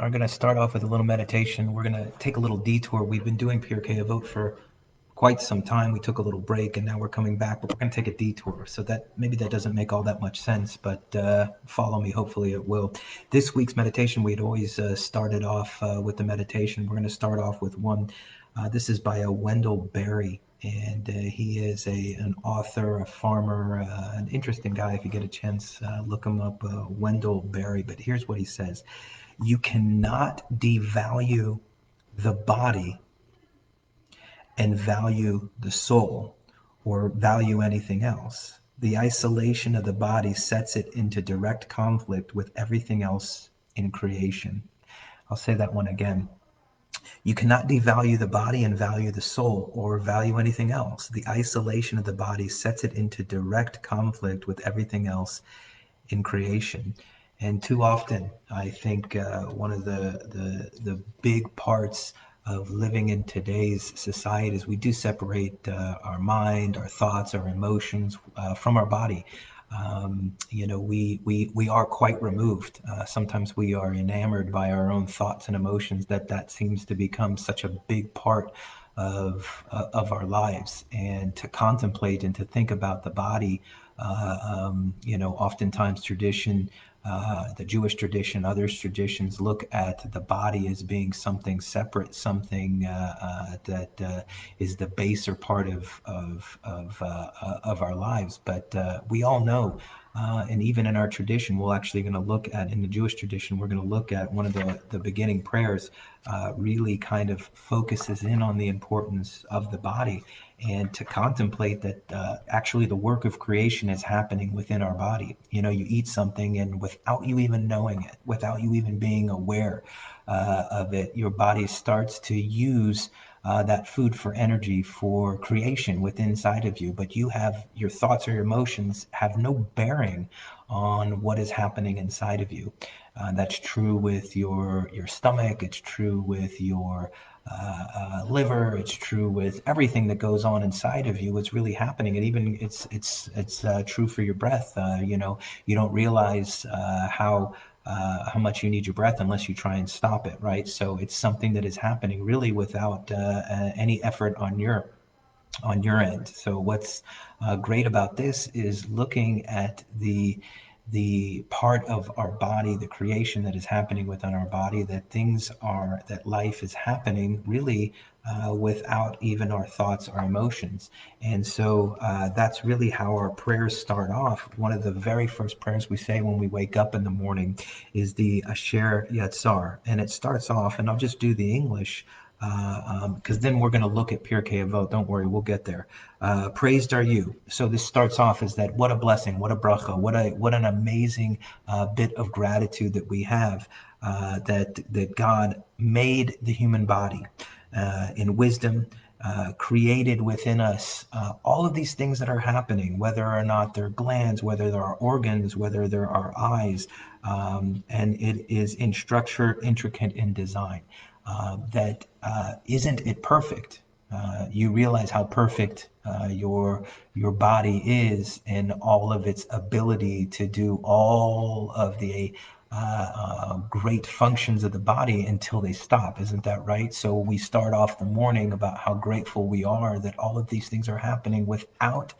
are going to start off with a little meditation. We're going to take a little detour. We've been doing Pirkei Avot for quite some time. We took a little break and now we're coming back, but we're going to take a detour. So that maybe that doesn't make all that much sense, but follow me. Hopefully it will. This week's meditation, we'd always started off with the meditation. We're going to start off with one. This is by Wendell Berry. And he is an author, a farmer, an interesting guy. If you get a chance, look him up, Wendell Berry. But here's what he says. You cannot devalue the body and value the soul or value anything else. The isolation of the body sets it into direct conflict with everything else in creation. I'll say that one again. You cannot devalue the body and value the soul or value anything else. The isolation of the body sets it into direct conflict with everything else in creation. And too often, I think one of the big parts of living in today's society is we do separate our mind, our thoughts, our emotions from our body. We are quite removed. Sometimes we are enamored by our own thoughts and emotions that seems to become such a big part of our lives. And to contemplate and to think about the body, oftentimes tradition, the Jewish tradition, others traditions look at the body as being something separate, something that is the baser part of our lives. But we all know, and even in our tradition, we're actually going to look at, in the Jewish tradition, we're going to look at one of the beginning prayers, really kind of focuses in on the importance of the body and to contemplate that actually the work of creation is happening within our body. You eat something and without you even knowing it, without you even being aware of it, your body starts to use that food for energy, for creation within inside of you. But your thoughts or your emotions have no bearing on what is happening inside of you. That's true with your stomach. It's true with your liver. It's true with everything that goes on inside of you. It's really happening, and even it's true for your breath. You don't realize how much you need your breath unless you try and stop it, right? So it's something that is happening really without any effort on your end. So what's great about this is looking at the part of our body, the creation that is happening within our body, that life is happening really without even our thoughts or emotions. And so that's really how our prayers start off. One of the very first prayers we say when we wake up in the morning is the Asher Yatzar. And it starts off, and I'll just do the English, because then we're going to look at Pirkei Avot. Don't worry, we'll get there. Praised are you. So this starts off as that. What a blessing! What a bracha! What an amazing bit of gratitude that we have that God made the human body in wisdom. Created within us all of these things that are happening, whether or not they're glands, whether there are organs, whether there are eyes, and it is in structure, intricate in design. That isn't it perfect? You realize how perfect your body is and all of its ability to do all of the great functions of the body until they stop. Isn't that right? So we start off the morning about how grateful we are that all of these things are happening without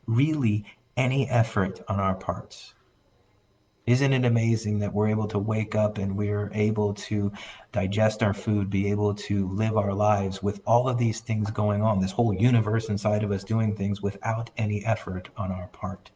really any effort on our parts. Isn't it amazing that we're able to wake up and we're able to digest our food, be able to live our lives with all of these things going on, this whole universe inside of us doing things without any effort on our part?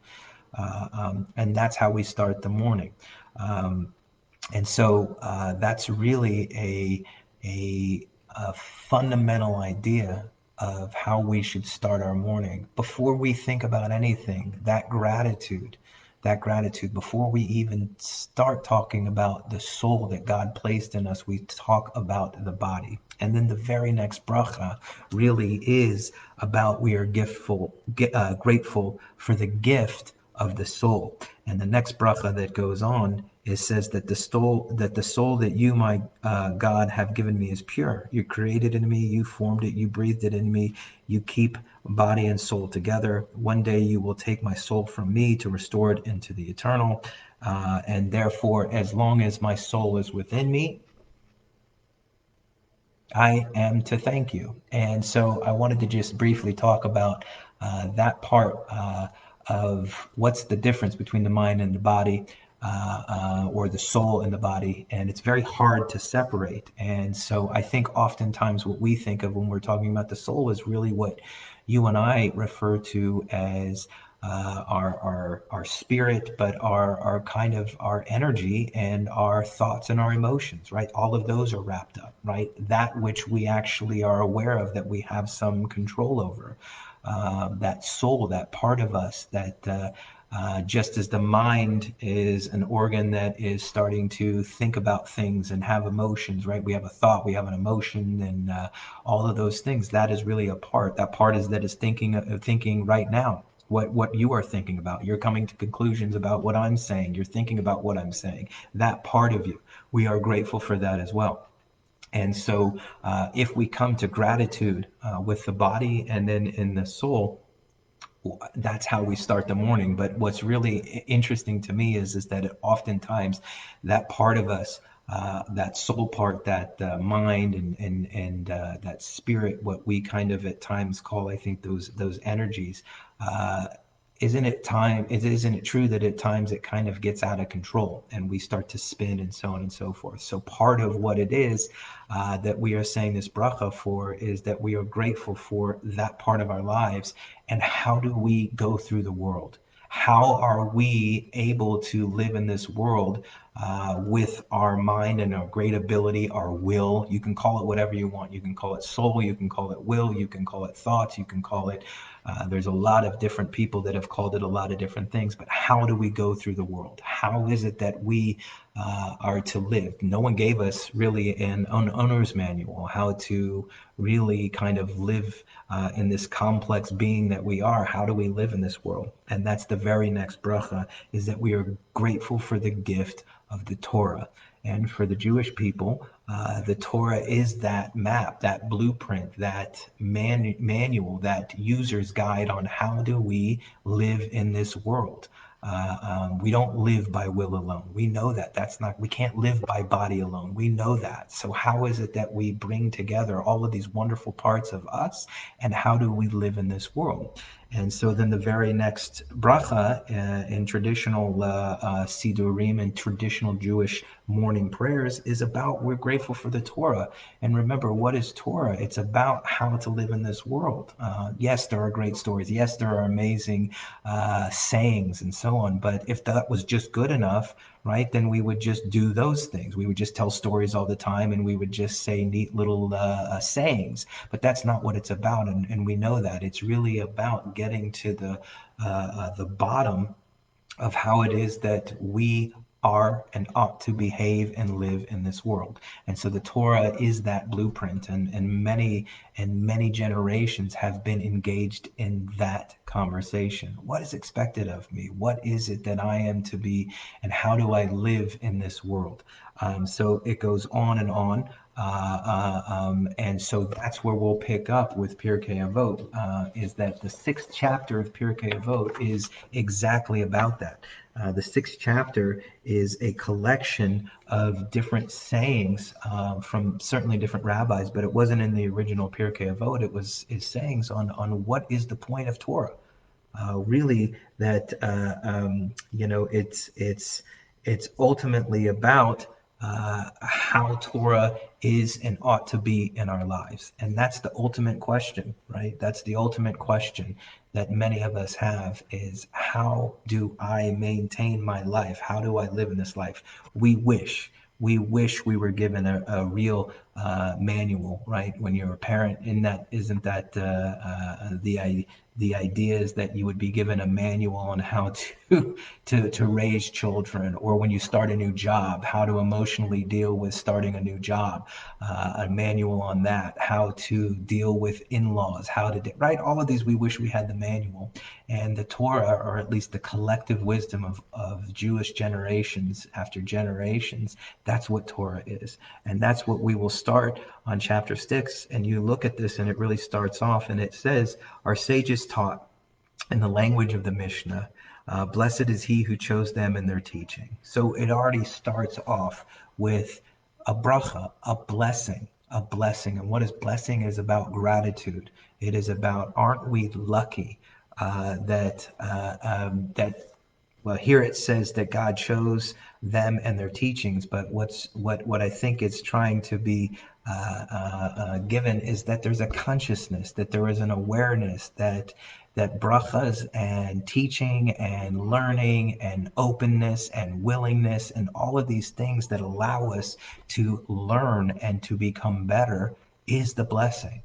And that's how we start the morning. And so that's really a fundamental idea of how we should start our morning. Before we think about anything, that gratitude, before we even start talking about the soul that God placed in us, we talk about the body. And then the very next bracha really is about we are grateful for the gift of the soul. And the next bracha that goes on, it says that the soul that you, my God, have given me is pure. You created it in me, you formed it, you breathed it in me, you keep body and soul together. One day you will take my soul from me to restore it into the eternal. And therefore, as long as my soul is within me, I am to thank you. And so I wanted to just briefly talk about that part of what's the difference between the mind and the body, or the soul and the body. And it's very hard to separate. And so I think oftentimes what we think of when we're talking about the soul is really what you and I refer to as our spirit, but our kind of our energy and our thoughts and our emotions, right? All of those are wrapped up, right? That which we actually are aware of, that we have some control over, that soul, that part of us that. Just as the mind is an organ that is starting to think about things and have emotions, right? We have a thought, we have an emotion, and all of those things. That is really a part. That part is that is thinking right now. What you are thinking about. You're coming to conclusions about what I'm saying. You're thinking about what I'm saying. That part of you. We are grateful for that as well. And so, if we come to gratitude with the body and then in the soul, that's how we start the morning. But what's really interesting to me is that oftentimes that part of us, that soul part, that mind and that spirit, what we kind of at times call, I think, those energies. Uh, isn't it true that at times it kind of gets out of control and we start to spin and so on and so forth? So part of what it is that we are saying this bracha for is that we are grateful for that part of our lives. And how do we go through the world? How are we able to live in this world with our mind and our great ability, our will? You can call it whatever you want. You can call it soul, you can call it will, you can call it thoughts, you can call it, there's a lot of different people that have called it a lot of different things. But how do we go through the world? How is it that we are to live? No one gave us really an owner's manual, how to really kind of live in this complex being that we are. How do we live in this world? And that's the very next bracha, is that we are grateful for the gift of the Torah. And for the Jewish people, the Torah is that map, that blueprint, that manual, that user's guide on how do we live in this world. We don't live by will alone. We know that we can't live by body alone. We know that. So how is it that we bring together all of these wonderful parts of us, and how do we live in this world? And so then the very next bracha in traditional Sidurim and traditional Jewish morning prayers is about, we're grateful for the Torah. And remember, what is Torah? It's about how to live in this world. Yes, there are great stories. Yes, there are amazing sayings and so on. But if that was just good enough, right, then we would just do those things. We would just tell stories all the time, and we would just say neat little sayings. But that's not what it's about, and we know that. It's really about getting to the bottom of how it is that we are and ought to behave and live in this world. And so the Torah is that blueprint, and many generations have been engaged in that conversation. What is expected of me? What is it that I am to be, and how do I live in this world? So it goes on and on. And so that's where we'll pick up with Pirkei Avot, is that the sixth chapter of Pirkei Avot is exactly about that. The sixth chapter is a collection of different sayings from certainly different rabbis, but it wasn't in the original Pirkei Avot. It was his sayings on what is the point of Torah. Really, that it's ultimately about how Torah is and ought to be in our lives. And that's the ultimate question, right? That's the ultimate question that many of us have, is how do I maintain my life? How do I live in this life? We wish we were given a real manual, right? When you're a parent, isn't that the idea is that you would be given a manual on how to to raise children, or when you start a new job, how to emotionally deal with starting a new job, a manual on that, how to deal with in-laws, right? All of these, we wish we had the manual. And the Torah, or at least the collective wisdom of Jewish generations after generations, that's what Torah is. And that's what we will start on chapter 6. And you look at this, and it really starts off, and it says, our sages taught in the language of the Mishnah, blessed is he who chose them in their teaching. So it already starts off with a bracha, a blessing, a blessing. And what is blessing is about gratitude. It is about, aren't we lucky that well, here it says that God chose them and their teachings, but what I think is trying to be given is that there's a consciousness, that there is an awareness that brachas and teaching and learning and openness and willingness and all of these things that allow us to learn and to become better is the blessing.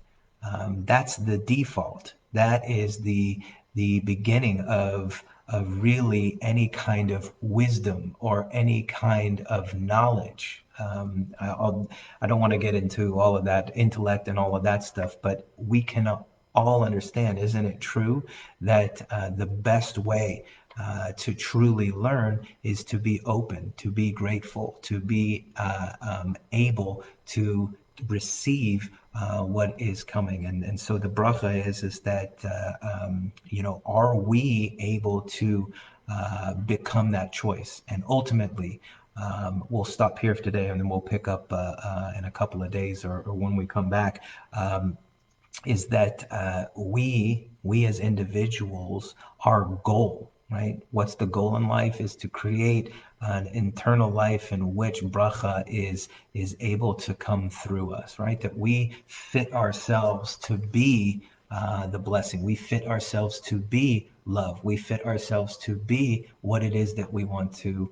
That's the default. That is the beginning of really any kind of wisdom or any kind of knowledge. I don't want to get into all of that intellect and all of that stuff, but we can all understand, isn't it true, that the best way to truly learn is to be open, to be grateful, to be able to receive what is coming. And so the bracha is that are we able to become that choice? And ultimately, we'll stop here today, and then we'll pick up in a couple of days or when we come back. Is that we as individuals, our goal, right? What's the goal in life? Is to create an internal life in which bracha is able to come through us, right? That we fit ourselves to be the blessing. We fit ourselves to be love. We fit ourselves to be what it is that we want to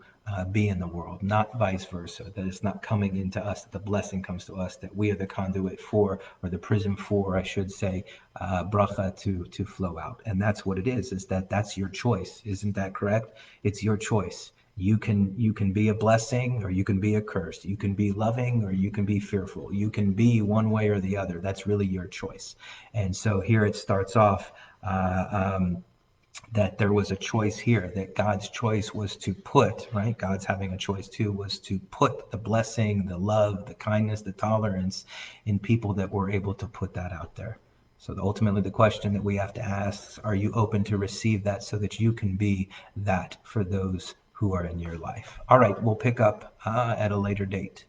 be in the world, not vice versa. That it's not coming into us, that the blessing comes to us, that we are the conduit for, or the prism for, I should say, bracha to flow out. And that's what it is that's your choice. Isn't that correct? It's your choice. You can be a blessing or you can be a curse. You can be loving or you can be fearful. You can be one way or the other. That's really your choice. And so here it starts off that there was a choice here, that God's choice was to put, right? God's having a choice too, was to put the blessing, the love, the kindness, the tolerance in people that were able to put that out there. So ultimately the question that we have to ask, are you open to receive that so that you can be that for those who are in your life? All right, we'll pick up at a later date.